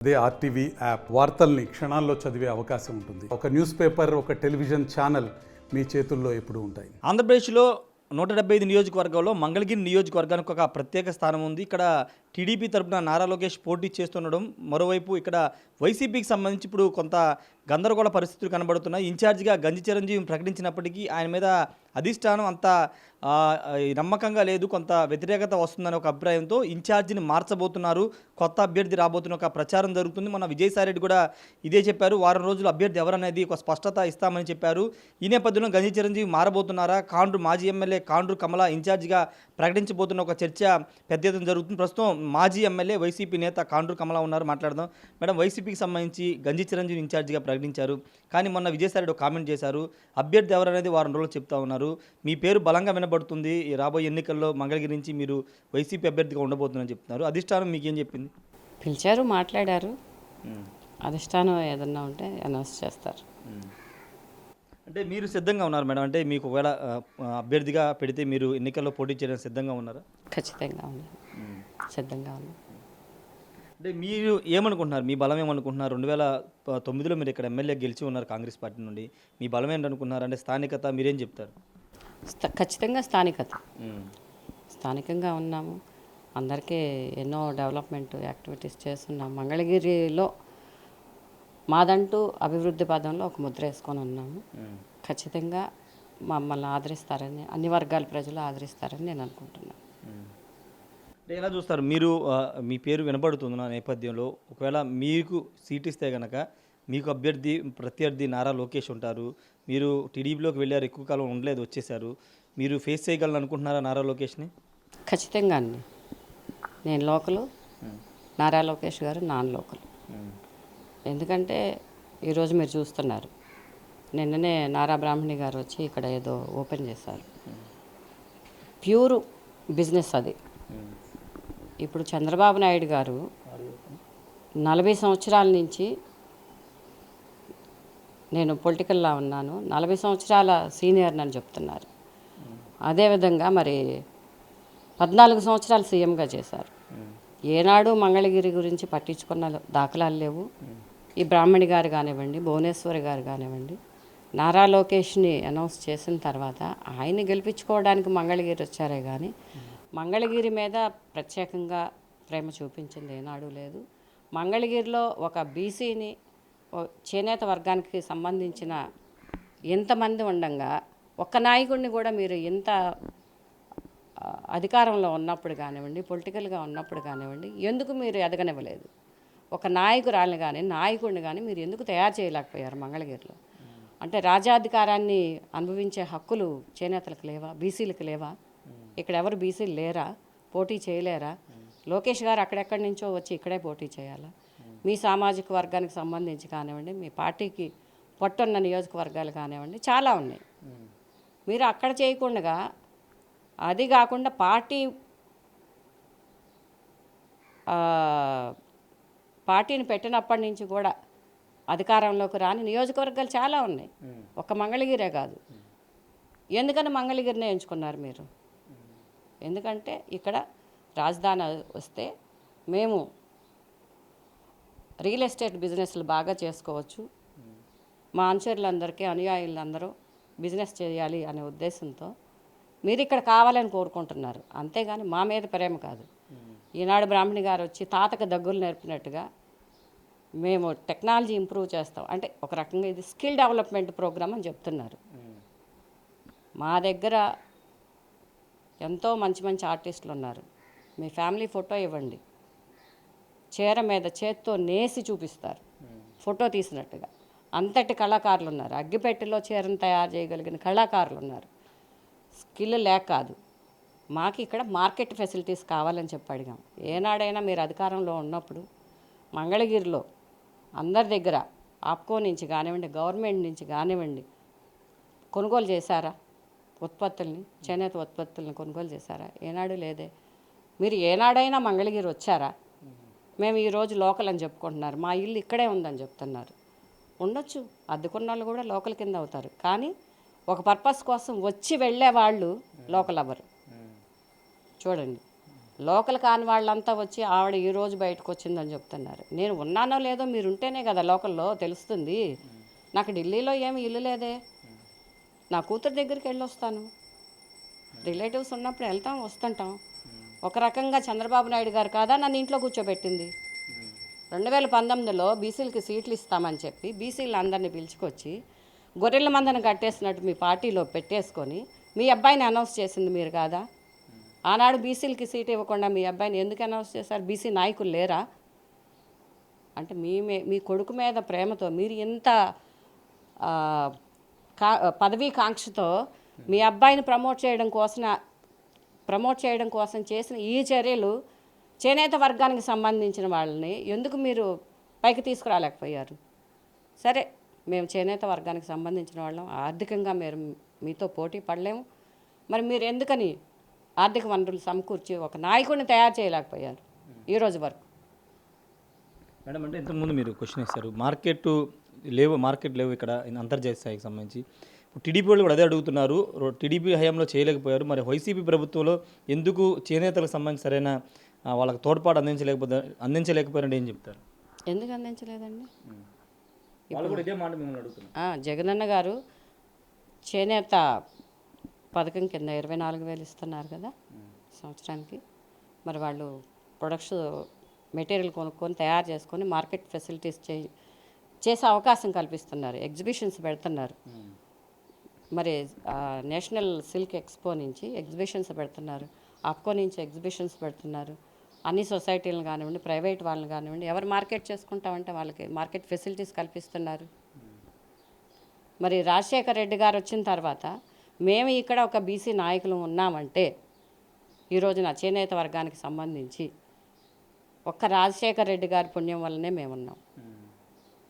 అదే RTV app వార్తల్ని క్షణాల్లో చదివే అవకాశం ఉంటుంది. ఒక న్యూస్ పేపర్, ఒక టెలివిజన్ ఛానల్ మీ చేతుల్లో ఎప్పుడూ ఉంటాయి. ఆంధ్రప్రదేశ్లో 175 నియోజకవర్గాల్లో మంగళగిరి నియోజకవర్గానికి ఒక ప్రత్యేక స్థానం ఉంది. ఇక్కడ టీడీపీ తరపున నారా లోకేష్ పోటీ చేస్తుండడం, మరోవైపు ఇక్కడ వైసీపీకి సంబంధించి ఇప్పుడు కొంత గందరగోళ పరిస్థితులు కనబడుతున్నాయి. ఇన్ఛార్జిగా గంజి చిరంజీవిని ప్రకటించినప్పటికీ ఆయన మీద అధిష్టానం అంత నమ్మకంగా లేదు, కొంత వ్యతిరేకత వస్తుందనే ఒక అభిప్రాయంతో ఇన్ఛార్జిని మార్చబోతున్నారు, కొత్త అభ్యర్థి రాబోతున్న ఒక ప్రచారం జరుగుతుంది. మన విజయసాయిరెడ్డి కూడా ఇదే చెప్పారు. వారం రోజులు అభ్యర్థి ఎవరనేది ఒక స్పష్టత ఇస్తామని చెప్పారు. ఈ నేపథ్యంలో గంజి చిరంజీవి మారబోతున్నారా, కాండ్రు మాజీ ఎమ్మెల్యే కాండ్రు కమల ఇన్ఛార్జిగా ప్రకటించబోతున్న ఒక చర్చ పెద్ద ఎత్తున జరుగుతుంది. ప్రస్తుతం మాజీ ఎమ్మెల్యే వైసీపీ నేత కాండ్రు కమల ఉన్నారు, మాట్లాడదాం. మేడం, వైసీపీకి సంబంధించి గంజి చిరంజీవి ఇన్ఛార్జిగా ప్రకటించారు, కానీ మొన్న విజయసాయిరెడ్డి ఒక కామెంట్ చేశారు. అభ్యర్థి ఎవరనేది వారం రోజులు చెప్తా ఉన్నారు. మీ పేరు బలంగా వినబడుతుంది, ఈ రాబోయే ఎన్నికల్లో మంగళగిరి నుంచి మీరు వైసీపీ అభ్యర్థిగా ఉండబోతుందని చెప్తున్నారు. అధిష్టానం మీకేం చెప్పింది? పిలిచారు, మాట్లాడారు. అధిష్టానం ఏదన్నా ఉంటే అనౌన్స్ చేస్తారు. అంటే మీరు సిద్ధంగా ఉన్నారు మేడం? అంటే మీకు ఒకవేళ అభ్యర్థిగా పెడితే మీరు ఎన్నికల్లో పోటీ చేయడానికి సిద్ధంగా ఉన్నారా? ఖచ్చితంగా ఉన్నారు, సిద్ధంగా ఉన్నారు. అంటే మీరు ఏమనుకుంటున్నారు, మీ బలం ఏమనుకుంటున్నారు? 2009లో మీరు ఇక్కడ ఎమ్మెల్యే గెలిచి ఉన్నారు కాంగ్రెస్ పార్టీ నుండి. మీ బలం ఏంటనుకుంటున్నారు? అంటే స్థానికత మీరేం చెప్తారు? ఖచ్చితంగా స్థానికత, స్థానికంగా ఉన్నాము. అందరికీ ఎన్నో డెవలప్మెంట్ యాక్టివిటీస్ చేస్తున్నాము. మంగళగిరిలో మాదంటూ అభివృద్ధి పదంలో ఒక ముద్ర వేసుకొని ఉన్నాము. ఖచ్చితంగా మమ్మల్ని ఆదరిస్తారని, అన్ని వర్గాల ప్రజలు ఆదరిస్తారని నేను అనుకుంటున్నాను. ఎలా చూస్తారు మీరు? మీ పేరు వినబడుతుంది నా నేపథ్యంలో. ఒకవేళ మీకు సీట్ ఇస్తే కనుక మీకు ప్రత్యర్థి నారా లోకేష్ ఉంటారు. మీరు టీడీపీలోకి వెళ్ళారు, ఎక్కువ కాలం ఉండలేదు, వచ్చేసారు. మీరు ఫేస్ చేయగలను అనుకుంటున్నారా నారా లోకేష్ని? ఖచ్చితంగా అండి. నేను లోకలు, నారా లోకేష్ గారు నాన్ లోకల్. ఎందుకంటే ఈరోజు మీరు చూస్తున్నారు, నిన్ననే నారా బ్రాహ్మణి గారు వచ్చి ఇక్కడ ఏదో ఓపెన్ చేశారు. ప్యూర్ బిజినెస్ అది. ఇప్పుడు చంద్రబాబు నాయుడు గారు 40 సంవత్సరాల నుంచి నేను పొలిటికల్లో ఉన్నాను, 40 సంవత్సరాల సీనియర్ అని చెప్తున్నారు. అదేవిధంగా మరి 14 సంవత్సరాలు సీఎంగా చేశారు. ఏనాడు మంగళగిరి గురించి పట్టించుకున్న దాఖలాలు లేవు. ఈ బ్రాహ్మణి గారు కానివ్వండి, భువనేశ్వరి గారు కానివ్వండి, నారా లోకేష్ని అనౌన్స్ చేసిన తర్వాత ఆయన్ని గెలిపించుకోవడానికి మంగళగిరి వచ్చారే కానీ మంగళగిరి మీద ప్రత్యేకంగా ప్రేమ చూపించింది ఏనాడు లేదు. మంగళగిరిలో ఒక బీసీని, చేనేత వర్గానికి సంబంధించిన ఎంతమంది ఉండంగా ఒక్క నాయకుడిని కూడా మీరు ఎంత అధికారంలో ఉన్నప్పుడు కానివ్వండి, పొలిటికల్గా ఉన్నప్పుడు కానివ్వండి, ఎందుకు మీరు ఎదగనివ్వలేదు? ఒక నాయకురాలిని కానీ నాయకుడిని కానీ మీరు ఎందుకు తయారు చేయలేకపోయారు మంగళగిరిలో? అంటే రాజ్యాధికారాన్ని అనుభవించే హక్కులు చేనేతలకు లేవా? బీసీలకు లేవా? ఇక్కడ ఎవరు బీసీలు లేరా? పోటీ చేయలేరా? లోకేష్ గారు అక్కడెక్కడి నుంచో వచ్చి ఇక్కడే పోటీ చేయాలా? మీ సామాజిక వర్గానికి సంబంధించి కానివ్వండి, మీ పార్టీకి పట్టున్న నియోజకవర్గాలు కానివ్వండి, చాలా ఉన్నాయి. మీరు అక్కడ చేయకుండా, అది కాకుండా పార్టీని పెట్టినప్పటి నుంచి కూడా అధికారంలోకి రాని నియోజకవర్గాలు చాలా ఉన్నాయి, ఒక్క మంగళగిరే కాదు. ఎందుకని మంగళగిరినే ఎంచుకున్నారు మీరు? ఎందుకంటే ఇక్కడ రాజధాని వస్తే మేము రియల్ ఎస్టేట్ బిజినెస్లు బాగా చేసుకోవచ్చు, మా అనుచరులందరికీ, అనుయాయులందరూ బిజినెస్ చేయాలి అనే ఉద్దేశంతో మీరు ఇక్కడ కావాలని కోరుకుంటున్నారు. అంతేగాని మా మీద ప్రేమ కాదు. ఈనాడు బ్రాహ్మణి గారు వచ్చి తాతకు దగ్గులు నేర్పినట్టుగా మేము టెక్నాలజీ ఇంప్రూవ్ చేస్తాం అంటే ఒక రకంగా ఇది స్కిల్ డెవలప్మెంట్ ప్రోగ్రామ్ అని చెప్తున్నారు. మా దగ్గర ఎంతో మంచి మంచి ఆర్టిస్టులు ఉన్నారు. మీ ఫ్యామిలీ ఫోటో ఇవ్వండి, చీర మీద చేత్తో నేసి చూపిస్తారు, ఫోటో తీసినట్టుగా. అంతటి కళాకారులు ఉన్నారు. అగ్గిపెట్టెలో చీరను తయారు చేయగలిగిన కళాకారులు ఉన్నారు. స్కిల్ లేక కాదు, మాకు ఇక్కడ మార్కెట్ ఫెసిలిటీస్ కావాలని చెప్పి అడిగాం. ఏనాడైనా మీరు అధికారంలో ఉన్నప్పుడు మంగళగిరిలో అందరి దగ్గర ఆప్కో నుంచి కానివ్వండి, గవర్నమెంట్ నుంచి కానివ్వండి కొనుగోలు చేశారా? ఉత్పత్తుల్ని, చేనేత ఉత్పత్తుల్ని కొనుగోలు చేశారా? ఏనాడు లేదే. మీరు ఏనాడైనా మంగళగిరి వచ్చారా? మేము ఈరోజు లోకల్ అని చెప్పుకుంటున్నారు, మా ఇల్లు ఇక్కడే ఉందని చెప్తున్నారు. ఉండొచ్చు, అద్దుకున్న వాళ్ళు కూడా లోకల్ కింద అవుతారు. కానీ ఒక పర్పస్ కోసం వచ్చి వెళ్ళే వాళ్ళు లోకల్ అవ్వరు. చూడండి, లోకల్ కాని వాళ్ళంతా వచ్చి ఆవిడ ఈ రోజు బయటకు వచ్చిందని చెప్తున్నారు. నేను ఉన్నానో లేదో మీరు ఉంటేనే కదా లోకల్లో తెలుస్తుంది. నాకు ఢిల్లీలో ఏమి ఇల్లు లేదే, నా కూతురు దగ్గరికి వెళ్ళొస్తాను. రిలేటివ్స్ ఉన్నప్పుడు వెళ్తాం వస్తుంటాం. ఒక రకంగా చంద్రబాబు నాయుడు గారు కాదా నన్ను ఇంట్లో కూర్చోబెట్టింది. 2019లో బీసీలకి సీట్లు ఇస్తామని చెప్పి బీసీలు అందరినీ పిలుచుకొచ్చి గొర్రెల మందను కట్టేసినట్టు మీ పార్టీలో పెట్టేసుకొని మీ అబ్బాయిని అనౌన్స్ చేసింది మీరు కాదా? ఆనాడు బీసీలకి సీట్ ఇవ్వకుండా మీ అబ్బాయిని ఎందుకు అనౌన్స్ చేశారు? బీసీ నాయకులు లేరా? అంటే మీ కొడుకు మీద ప్రేమతో మీరు ఇంత పదవీ కాంక్షతో మీ అబ్బాయిని ప్రమోట్ చేయడం కోసం చేసిన ఈ చర్యలు చేనేత వర్గానికి సంబంధించిన వాళ్ళని ఎందుకు మీరు పైకి తీసుకురాలేకపోయారు? సరే, మేము చేనేత వర్గానికి సంబంధించిన వాళ్ళం, ఆర్థికంగా మీతో పోటీ పడలేము. మరి మీరు ఎందుకని ఆర్థిక వనరులు సమకూర్చి ఒక నాయకుడిని తయారు చేయలేకపోయారు ఈరోజు వరకు? మేడం, అంటే ఇంతకుముందు మీరు క్వశ్చన్ ఇస్తారు, మార్కెట్ లేవు ఇక్కడ అంతర్జాతీయ స్థాయికి సంబంధించి. ఇప్పుడు టీడీపీ వాళ్ళు కూడా అదే అడుగుతున్నారు. టీడీపీ హయాంలో చేయలేకపోయారు, మరి వైసీపీ ప్రభుత్వంలో ఎందుకు చేనేతలకు సంబంధించి సరైన వాళ్ళకి తోడ్పాటు అందించలేకపోయారంటే ఏం చెప్తారు? ఎందుకు అందించలేదండి? వాళ్ళు కూడా ఇదే మాట మిమ్మల్ని అడుగుతున్నారు. జగనన్న గారు చేనేత పథకం కింద 24,000 ఇస్తున్నారు కదా సంవత్సరానికి. మరి వాళ్ళు ప్రొడక్ట్స్ మెటీరియల్ కొనుక్కొని తయారు చేసుకొని మార్కెట్ ఫెసిలిటీస్ చేసే అవకాశం కల్పిస్తున్నారు. ఎగ్జిబిషన్స్ పెడుతున్నారు. మరి నేషనల్ సిల్క్ ఎక్స్పో నుంచి ఎగ్జిబిషన్స్ పెడుతున్నారు, అప్కో నుంచి ఎగ్జిబిషన్స్ పెడుతున్నారు. అన్ని సొసైటీలను కానివ్వండి, ప్రైవేట్ వాళ్ళని కానివ్వండి, ఎవరు మార్కెట్ చేసుకుంటామంటే వాళ్ళకి మార్కెట్ ఫెసిలిటీస్ కల్పిస్తున్నారు. మరి రాజశేఖర్ రెడ్డి గారు వచ్చిన తర్వాత మేము ఇక్కడ ఒక బీసీ నాయకులు ఉన్నామంటే ఈరోజు నా చేనేత వర్గానికి సంబంధించి ఒక్క రాజశేఖర్ రెడ్డి గారి పుణ్యం వల్లనే మేము ఉన్నాం.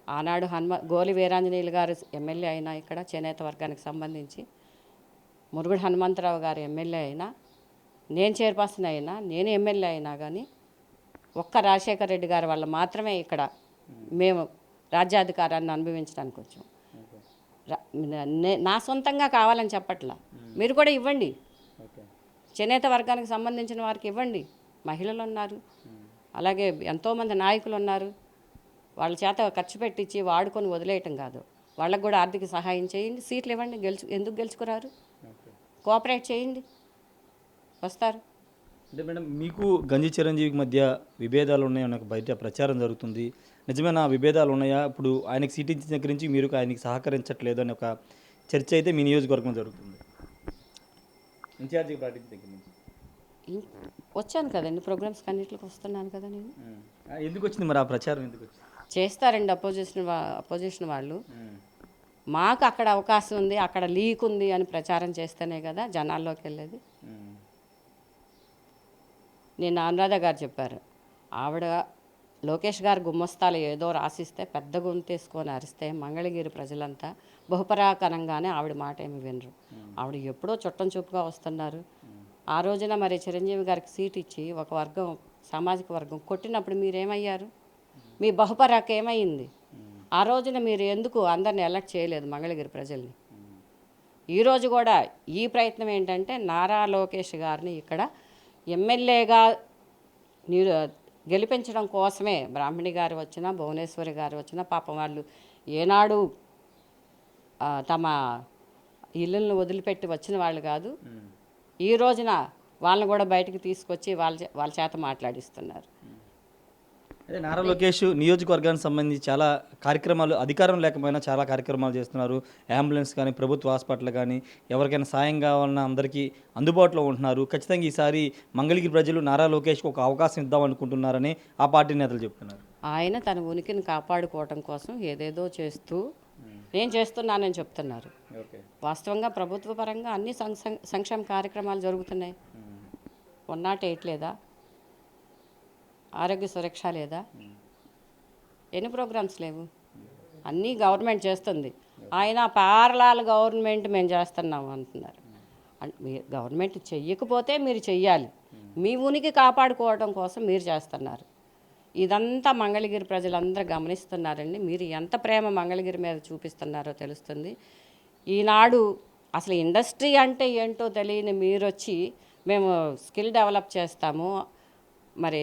ఆనాడు గోలి వీరాంజనేయులు గారు ఎమ్మెల్యే అయినా ఇక్కడ చేనేత వర్గానికి సంబంధించి, మురుగుడు హనుమంతరావు గారు ఎమ్మెల్యే అయినా, నేను చైర్పర్సన్ అయినా, నేను ఎమ్మెల్యే అయినా కానీ ఒక్క రాజశేఖర రెడ్డి గారి వల్ల మాత్రమే ఇక్కడ మేము రాజ్యాధికారాన్ని అనుభవించడానికి వచ్చాం. నా సొంతంగా కావాలని చెప్పట్లా, మీరు కూడా ఇవ్వండి, చేనేత వర్గానికి సంబంధించిన వారికి ఇవ్వండి. మహిళలు ఉన్నారు, అలాగే ఎంతోమంది నాయకులు ఉన్నారు. వాళ్ళ చేత ఖర్చు పెట్టించి వాడుకొని వదిలేయటం కాదు, వాళ్ళకు కూడా ఆర్థిక సహాయం చేయండి, సీట్లు ఇవ్వండి. ఎందుకు గెలుచుకురారు? కోఆపరేట్ చేయండి, వస్తారు. అంటే మేడం, మీకు గంజి చిరంజీవికి మధ్య విభేదాలు ఉన్నాయని ఒక బయట ప్రచారం జరుగుతుంది. నిజమైన విభేదాలు ఉన్నాయా? ఇప్పుడు ఆయనకి సీట్ ఇచ్చిన దగ్గర నుంచి మీరు ఆయనకి సహకరించట్లేదు అని ఒక చర్చ అయితే మీ నియోజకవర్గం జరుగుతుంది. ఇన్ఛార్జి పార్టీ దగ్గర నుంచి వచ్చాను కదండి, ప్రోగ్రామ్స్కి అన్నింటికి వస్తున్నాను కదా నేను. ఎందుకు వచ్చింది మరి ఆ ప్రచారం? ఎందుకు వచ్చింది? చేస్తారండి అపోజిషన్ వాళ్ళు. మాకు అక్కడ అవకాశం ఉంది, అక్కడ లీక్ ఉంది అని ప్రచారం చేస్తేనే కదా జనాల్లోకి వెళ్ళేది. నేను అనురాధ గారు చెప్పారు, ఆవిడ లోకేష్ గారు గుమ్మస్తాలు ఏదో రాసిస్తే పెద్ద గొంతేసుకొని అరిస్తే మంగళగిరి ప్రజలంతా బహుపరాకరంగానే ఆవిడ మాట ఏమి వినరు. ఆవిడ ఎప్పుడో చుట్టం చూపుగా వస్తున్నారు. ఆ రోజున మరి చిరంజీవి గారికి సీట్ ఇచ్చి ఒక వర్గం, సామాజిక వర్గం కొట్టినప్పుడు మీరేమయ్యారు? మీ బహుపరాక ఏమైంది? ఆ రోజున మీరు ఎందుకు అందరిని ఎలక్ట్ చేయలేదు మంగళగిరి ప్రజల్ని? ఈరోజు కూడా ఈ ప్రయత్నం ఏంటంటే నారా లోకేష్ గారిని ఇక్కడ ఎమ్మెల్యేగా గెలిపించడం కోసమే. బ్రాహ్మణి గారు వచ్చినా, భువనేశ్వరి గారు వచ్చినా పాపం వాళ్ళు ఏనాడు తమ ఇళ్ళను వదిలిపెట్టి వచ్చిన వాళ్ళు కాదు. ఈ రోజున వాళ్ళని కూడా బయటకు తీసుకొచ్చి వాళ్ళ చేత మాట్లాడిస్తున్నారు. అదే నారా లోకేష్ నియోజకవర్గానికి సంబంధించి చాలా కార్యక్రమాలు, అధికారం లేకపోయినా చాలా కార్యక్రమాలు చేస్తున్నారు. అంబులెన్స్ కానీ, ప్రభుత్వ హాస్పిటల్ కానీ, ఎవరికైనా సాయం కావాలన్నా అందరికీ అందుబాటులో ఉంటున్నారు. ఖచ్చితంగా ఈసారి మంగళగిరి ప్రజలు నారా లోకేష్కి ఒక అవకాశం ఇద్దాం అనుకుంటున్నారని ఆ పార్టీ నేతలు చెప్తున్నారు. ఆయన తన ఉనికిని కాపాడుకోవటం కోసం ఏదేదో చేస్తూ నేను చేస్తున్నానని చెప్తున్నారు. వాస్తవంగా ప్రభుత్వ పరంగా అన్ని సంక్షేమ కార్యక్రమాలు జరుగుతున్నాయి. 108 లేదా, ఆరోగ్య సురక్ష లేదా, ఎన్ని ప్రోగ్రామ్స్ లేవు? అన్నీ గవర్నమెంట్ చేస్తుంది. ఆయన పారలాల్ గవర్నమెంట్ మేము చేస్తున్నాము అంటున్నారు. గవర్నమెంట్ చెయ్యకపోతే మీరు చెయ్యాలి, మీ ఉనికి కాపాడుకోవడం కోసం మీరు చేస్తున్నారు. ఇదంతా మంగళగిరి ప్రజలందరూ గమనిస్తున్నారండి. మీరు ఎంత ప్రేమ మంగళగిరి మీద చూపిస్తున్నారో తెలుస్తుంది. ఈనాడు అసలు ఇండస్ట్రీ అంటే ఏంటో తెలియని మీరు వచ్చి మేము స్కిల్ డెవలప్ చేస్తాము, మరి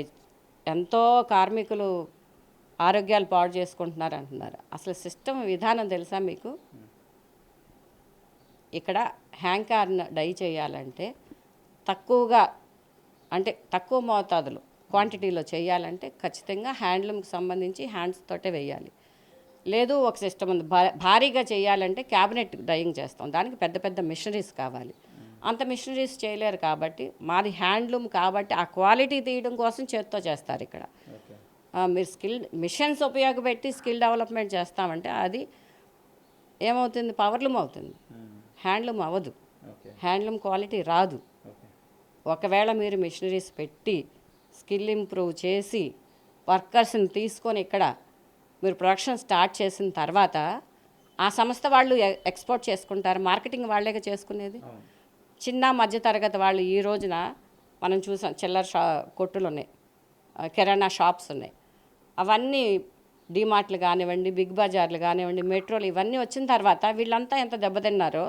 ఎంతో కార్మికులు ఆరోగ్యాలు పాడు చేసుకుంటున్నారు అంటున్నారు. అసలు సిస్టమ్ విధానం తెలుసా మీకు? ఇక్కడ హ్యాంకార్ను డై చేయాలంటే తక్కువగా, అంటే తక్కువ మోతాదులో క్వాంటిటీలో చేయాలంటే ఖచ్చితంగా హ్యాండ్లూమ్కి సంబంధించి హ్యాండ్స్ తోటే వేయాలి. లేదు ఒక సిస్టమ్ ఉంది, భారీగా చేయాలంటే క్యాబినెట్ డైయింగ్ చేస్తాం, దానికి పెద్ద పెద్ద మిషనరీస్ కావాలి. అంత మిషనరీస్ చేయలేరు కాబట్టి మాది హ్యాండ్లూమ్ కాబట్టి ఆ క్వాలిటీ తీయడం కోసం చేత్తో చేస్తారు. ఇక్కడ మీరు స్కిల్ మిషన్స్ ఉపయోగపెట్టి స్కిల్ డెవలప్మెంట్ చేస్తామంటే అది ఏమవుతుంది? పవర్లూమ్ అవుతుంది, హ్యాండ్లూమ్ అవ్వదు, హ్యాండ్లూమ్ క్వాలిటీ రాదు. ఒకవేళ మీరు మిషనరీస్ పెట్టి స్కిల్ ఇంప్రూవ్ చేసి వర్కర్స్ని తీసుకొని ఇక్కడ మీరు ప్రొడక్షన్ స్టార్ట్ చేసిన తర్వాత ఆ సంస్థ వాళ్ళు ఎక్స్పోర్ట్ చేసుకుంటారు. మార్కెటింగ్ వాళ్ళేగా చేసుకునేది. చిన్న మధ్యతరగతి వాళ్ళు ఈ రోజున మనం చూసాం, చిల్లర కొట్టులు ఉన్నాయి, కిరాణా షాప్స్ ఉన్నాయి, అవన్నీ డీమార్ట్లు కానివ్వండి, బిగ్ బజార్లు కానివ్వండి, మెట్రోలు ఇవన్నీ వచ్చిన తర్వాత వీళ్ళంతా ఎంత దెబ్బతిన్నారో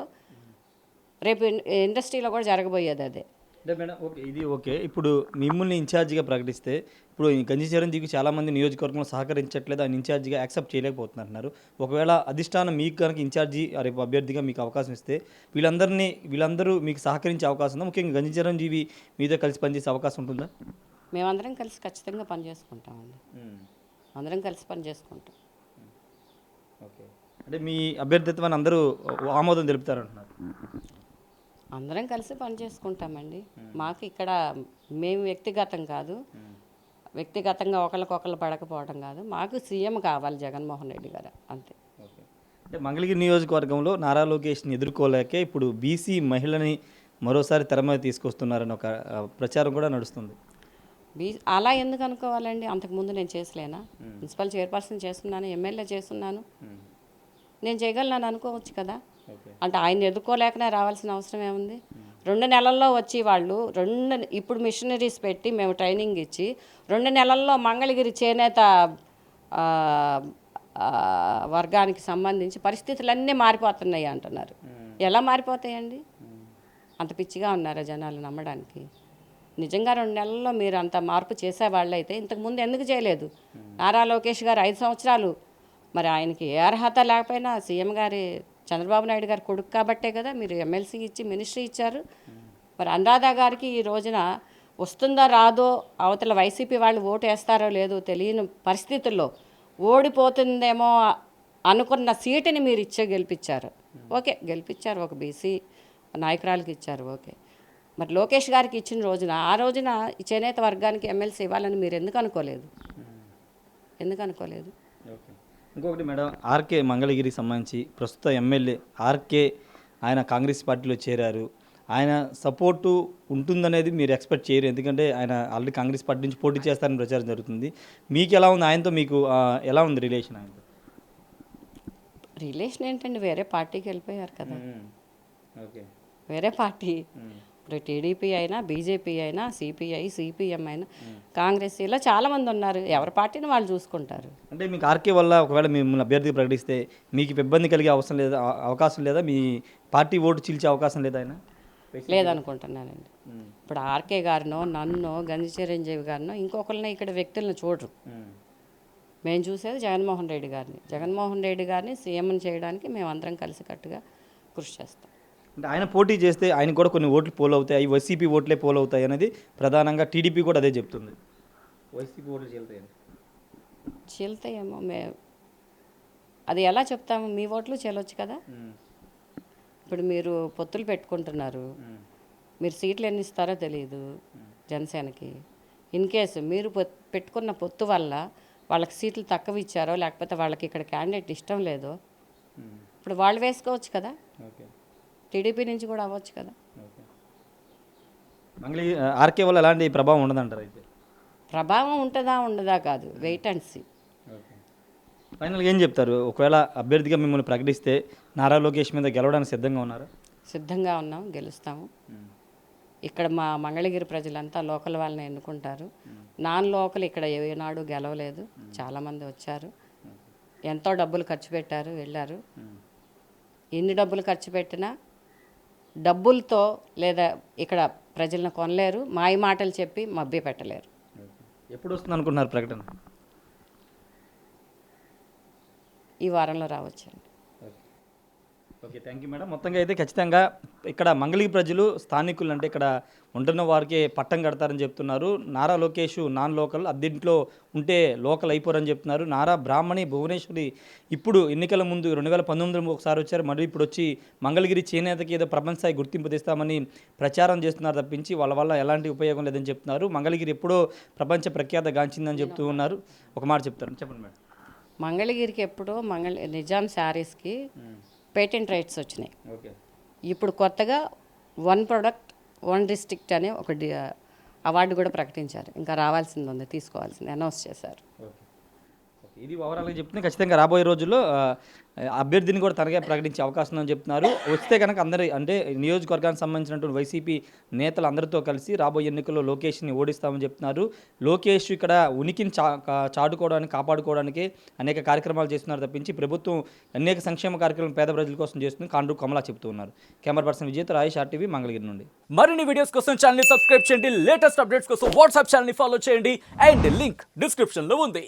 రేపు ఇండస్ట్రీలో కూడా జరగబోయేది అదే. అంటే మేడం ఓకే, ఇది ఓకే. ఇప్పుడు మిమ్మల్ని ఇన్ఛార్జిగా ప్రకటిస్తే ఇప్పుడు ఈ గంజి చిరంజీవికి చాలామంది నియోజకవర్గంలో సహకరించట్లేదు, ఆయన ఇన్ఛార్జిగా యాక్సెప్ట్ చేయలేకపోతున్నారు. ఒకవేళ అధిష్టానం మీకు కనుక ఇన్ఛార్జి రేపు అభ్యర్థిగా మీకు అవకాశం ఇస్తే వీళ్ళందరూ మీకు సహకరించే అవకాశం ఉందా? ముఖ్యంగా గంజి చిరంజీవి మీతో కలిసి పనిచేసే అవకాశం ఉంటుందా? మేమందరం కలిసి ఖచ్చితంగా పని చేసుకుంటామండి, అందరం కలిసి పని చేసుకుంటాం. ఓకే, అంటే మీ అభ్యర్థిత్వాన్ని అందరూ ఆమోదం తెలుపుతారంటున్నారు. అందరం కలిసి పని చేసుకుంటామండి. మాకు ఇక్కడ మేము వ్యక్తిగతం కాదు, వ్యక్తిగతంగా ఒకరికొకరు పడకపోవడం కాదు, మాకు సీఎం కావాలి జగన్మోహన్ రెడ్డి గారు, అంతే. ఓకే, అంటే మంగళగిరి నియోజకవర్గంలో నారా లోకేష్ని ఎదుర్కోలేకే ఇప్పుడు బీసీ మహిళని మరోసారి తెర మీద తీసుకొస్తున్నారని ఒక ప్రచారం కూడా నడుస్తుంది. అలా ఎందుకు అనుకోవాలండి? అంతకుముందు నేను చేసలేనా? మున్సిపల్ చైర్పర్సన్ చేస్తున్నాను, ఎమ్మెల్యే చేస్తున్నాను, నేను చేయగలను అనుకోవచ్చు కదా. అంటే ఆయన ఎదుర్కోలేకనే రావాల్సిన అవసరం ఏముంది? 2 నెలల్లో వచ్చి వాళ్ళు ఇప్పుడు మిషనరీస్ పెట్టి మేము ట్రైనింగ్ ఇచ్చి 2 నెలల్లో మంగళగిరి చేనేత వర్గానికి సంబంధించి పరిస్థితులన్నీ మారిపోతున్నాయి అంటున్నారు. ఎలా మారిపోతాయండి? అంత పిచ్చిగా ఉన్నారా జనాలు నమ్మడానికి? నిజంగా 2 నెలల్లో మీరు అంత మార్పు చేసేవాళ్ళు అయితే ఇంతకుముందు ఎందుకు చేయలేదు? నారా లోకేష్ గారు 5 సంవత్సరాలు, మరి ఆయనకి ఏ అర్హత లేకపోయినా సీఎం గారి చంద్రబాబు నాయుడు గారి కొడుకు కాబట్టే కదా మీరు ఎమ్మెల్సీ ఇచ్చి మినిస్ట్రీ ఇచ్చారు. మరి అనురాధ గారికి ఈ రోజున వస్తుందో రాదో, అవతల వైసీపీ వాళ్ళు ఓటు వేస్తారో లేదో తెలియని పరిస్థితుల్లో ఓడిపోతుందేమో అనుకున్న సీటుని మీరు గెలిపించారు. ఓకే, గెలిపించారు, ఒక బీసీ నాయకురాలకి ఇచ్చారు, ఓకే. మరి లోకేష్ గారికి ఇచ్చిన రోజున ఆ రోజున ఈ చేనేత వర్గానికి ఎమ్మెల్సీ ఇవ్వాలని మీరు ఎందుకు అనుకోలేదు? ఓకే, ఇంకొకటి మేడం, ఆర్కే మంగళగిరికి సంబంధించి ప్రస్తుత ఎమ్మెల్యే ఆర్కే ఆయన కాంగ్రెస్ పార్టీలో చేరారు. ఆయన సపోర్టు ఉంటుందనేది మీరు ఎక్స్పెక్ట్ చేయరు, ఎందుకంటే ఆయన ఆల్రెడీ కాంగ్రెస్ పార్టీ నుంచి పోటీ చేస్తారని ప్రచారం జరుగుతుంది. మీకు ఎలా ఉంది ఆయనతో? మీకు ఎలా ఉంది రిలేషన్ ఆయనతో? రిలేషన్ ఏంటండి, వేరే పార్టీకి వెళ్ళిపోయారు కదా. ఓకే, వేరే పార్టీ, ఇప్పుడు టీడీపీ అయినా బీజేపీ అయినా సిపిఐ సిపిఎం అయినా కాంగ్రెస్, ఇలా చాలామంది ఉన్నారు, ఎవరి పార్టీని వాళ్ళు చూసుకుంటారు. అంటే మీకు ఆర్కే వల్ల ఒకవేళ మిమ్మల్ని అభ్యర్థిగా ప్రకటిస్తే మీకు ఇబ్బంది కలిగే అవకాశం లేదా? మీ పార్టీ ఓటు చీల్చే అవకాశం లేదా ఆయన? లేదనుకుంటున్నానండి. ఇప్పుడు ఆర్కే గారినో నన్నో గంజి చిరంజీవి గారినో ఇంకొకరిని ఇక్కడ వ్యక్తులను చూడరు. మేము చూసేది జగన్మోహన్ రెడ్డి గారిని సీఎంని చేయడానికి మేము అందరం కలిసికట్టుగా కృషి చేస్తాం. అంటే ఆయన పోటీ చేస్తే ఆయన కూడా కొన్ని ఓట్లు పోల్ అవుతాయి, అవి వైసీపీ ఓట్లే పోల్ అవుతాయి అనేది ప్రధానంగా టీడీపీ కూడా అదే చెప్తుంది. వైసీపీ ఓట్లు చీల్తాయేమో, అది ఎలా చెప్తాము? మీ ఓట్లు చెల్లొచ్చు కదా. ఇప్పుడు మీరు పొత్తులు పెట్టుకుంటున్నారు, మీరు సీట్లు ఎన్ని ఇస్తారో తెలియదు జనసేనకి. ఇన్ కేసు మీరు పెట్టుకున్న పొత్తు వల్ల వాళ్ళకి సీట్లు తక్కువ ఇచ్చారో, లేకపోతే వాళ్ళకి ఇక్కడ క్యాండిడేట్ ఇష్టం లేదో, ఇప్పుడు వాళ్ళు వేసుకోవచ్చు కదా, టీడీపీ నుంచి కూడా అవ్వచ్చు కదా. మంగళగిరి ఆర్కే వల్ల ఎలాంటి ప్రభావం ఉండదంటారు? అయితే ప్రభావం ఉంటుందా ఉండదా కాదు, వెయిట్ అండ్ సీ. ఫైనల్గా ఏం చెప్తారు? ఒకవేళ అభ్యర్థిగా మిమ్మల్ని ప్రకటిస్తే నారా లోకేష్ మీద గెలవడానికి సిద్ధంగా ఉన్నారా? సిద్ధంగా ఉన్నాం, గెలుస్తాము. ఇక్కడ మా మంగళగిరి ప్రజలంతా లోకల్ వాళ్ళని ఎన్నుకుంటారు. నాన్ లోకల్ ఇక్కడ ఏనాడు గెలవలేదు, చాలామంది వచ్చారు, ఎంతో డబ్బులు ఖర్చు పెట్టారు, వెళ్ళారు. ఎన్ని డబ్బులు ఖర్చు పెట్టినా డబ్బులతో లేదా ఇక్కడ ప్రజలను కొనలేరు, మాయ మాటలు చెప్పి మభ్య పెట్టలేరు. ఎప్పుడు వస్తుంది అనుకుంటున్నారు ప్రకటన? ఈ వారంలో రావచ్చండి. Okay, thank you madam. మొత్తంగా అయితే ఖచ్చితంగా ఇక్కడ మంగళగిరి ప్రజలు స్థానికులు అంటే ఇక్కడ ఉంటున్న వారికి పట్టం కడతారని చెప్తున్నారు. నారా లోకేష్ నాన్ లోకల్, అద్దెంట్లో ఉంటే లోకల్ అయిపోరని చెప్తున్నారు. నారా బ్రాహ్మణి భువనేశ్వరి ఇప్పుడు ఎన్నికల ముందు 2019 ఒకసారి వచ్చారు, మరి ఇప్పుడు వచ్చి మంగళగిరి చేనేతకి ఏదో ప్రపంచ స్థాయి గుర్తింపు తెస్తామని ప్రచారం చేస్తున్నారు తప్పించి వాళ్ళ వల్ల ఎలాంటి ఉపయోగం లేదని చెప్తున్నారు. మంగళగిరి ఎప్పుడో ప్రపంచ ప్రఖ్యాత గాంచిందని చెప్తూ ఉన్నారు. ఒక మాట చెప్తారు, చెప్పండి మేడం. మంగళగిరికి ఎప్పుడో నిజాం శారీస్కి పేటెంట్ రైట్స్ వచ్చినాయి. ఓకే, ఇప్పుడు కొత్తగా వన్ ప్రొడక్ట్ వన్ డిస్ట్రిక్ట్ అనే ఒక అవార్డు కూడా ప్రకటించారు. ఇంకా రావాల్సింది ఉంది, తీసుకోవాల్సింది అనౌన్స్ చేశారు. ఓకే, ఇది ఓవరాల్గా చెప్తే ఖచ్చితంగా రాబోయే రోజుల్లో అభ్యర్థిని కూడా తనగా ప్రకటించే అవకాశం ఉందని చెప్తున్నారు. వస్తే కనుక అందరి అంటే నియోజకవర్గానికి సంబంధించినటువంటి వైసీపీ నేతలు అందరితో కలిసి రాబోయే ఎన్నికల్లో లోకేష్ని ఓడిస్తామని చెప్తున్నారు. లోకేష్ ఇక్కడ ఉనికిని చాటుకోవడానికి కాపాడుకోవడానికి అనేక కార్యక్రమాలు చేస్తున్నారు తప్పించి ప్రభుత్వం అనేక సంక్షేమ కార్యక్రమాలు పేద ప్రజల కోసం చేస్తుంది కాండ్రు కమలా చెప్తూ ఉన్నారు. కెమెరా పర్సన్ విజేత రాయేష్, RTV, మంగళగిరి నుండి. మరిన్ని వీడియోస్ కోసం ఛానల్ ని సబ్స్క్రైబ్ చేయండి. లేటెస్ట్ అప్డేట్స్ కోసం వాట్సాప్ ఛానల్ ని ఫాలో చేయండి. అండ్ లింక్ డిస్క్రిప్షన్ లో ఉంది.